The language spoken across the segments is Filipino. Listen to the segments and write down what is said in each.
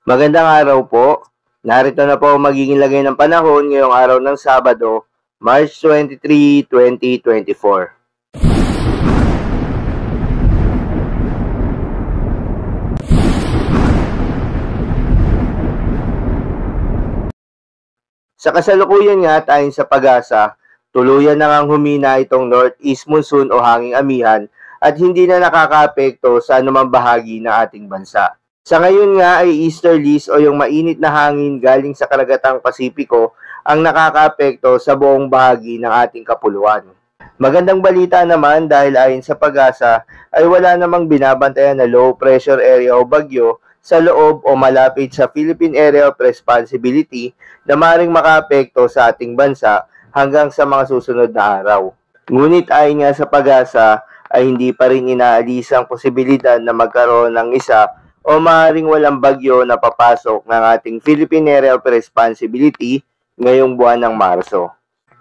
Magandang araw po. Narito na po ang magiging lagay ng panahon ngayong araw ng Sabado, March 23, 2024. Sa kasalukuyan nga at ayon sa pag-asa, tuluyan na ngang humina itong northeast monsoon o hanging amihan at hindi na nakakaapekto sa anumang bahagi ng ating bansa. Sa ngayon nga ay easterlies o yung mainit na hangin galing sa karagatang Pasipiko ang nakakaapekto sa buong bahagi ng ating kapuluan. Magandang balita naman dahil ayon sa pag-asa ay wala namang binabantayan na low pressure area o bagyo sa loob o malapit sa Philippine Area of Responsibility na maaaring makaapekto sa ating bansa hanggang sa mga susunod na araw. Ngunit ayon nga sa pag-asa ay hindi pa rin inaalis ang posibilidad na magkaroon ng isa o maaaring walang bagyo na papasok ng ating Philippine Area of Responsibility ngayong buwan ng Marso.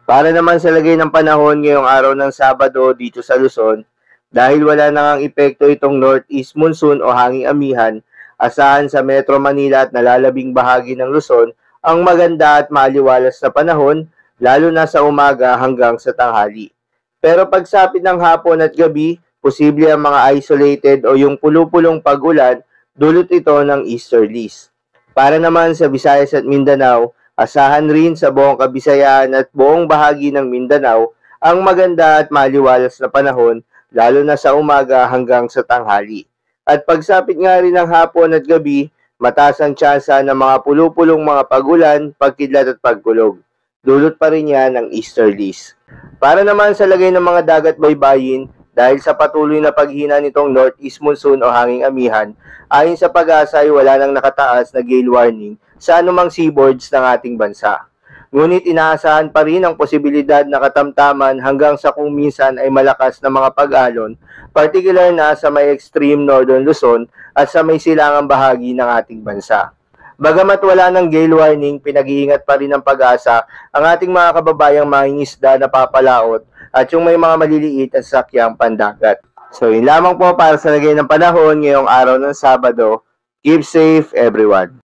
Para naman sa lagay ng panahon ngayong araw ng Sabado dito sa Luzon, dahil wala na ngang epekto itong northeast monsoon o hanging amihan, asahan sa Metro Manila at nalalabing bahagi ng Luzon ang maganda at maaliwalas na panahon, lalo na sa umaga hanggang sa tanghali. Pero pagsapit ng hapon at gabi, posible ang mga isolated o yung pulupulong pag-ulan, dulot ito ng easterlies. Para naman sa Visayas at Mindanao, asahan rin sa buong Kabisayaan at buong bahagi ng Mindanao ang maganda at maliwalas na panahon, lalo na sa umaga hanggang sa tanghali. At pagsapit nga rin ng hapon at gabi, mataas ang tsansa ng mga pulupulong mga pag-ulan, pagkidlat at pagkulog. Dulot pa rin yan ng easterlies. Para naman sa lagay ng mga dagat baybayin, dahil sa patuloy na paghina nitong northeast monsoon o hanging amihan, ayon sa pag-asa ay wala nang nakataas na gale warning sa anumang seaboards ng ating bansa. Ngunit inaasahan pa rin ang posibilidad na katamtaman hanggang sa kung minsan ay malakas na mga pag-alon, particular na sa may extreme northern Luzon at sa may silangang bahagi ng ating bansa. Bagamat wala ng gale warning, pinag-iingat pa rin ng pag-asa ang ating mga kababayang mangingisda na papalaot at yung may mga maliliit at sakyang pandagat. So yun lamang po para sa lagay ng panahon ngayong araw ng Sabado. Keep safe everyone.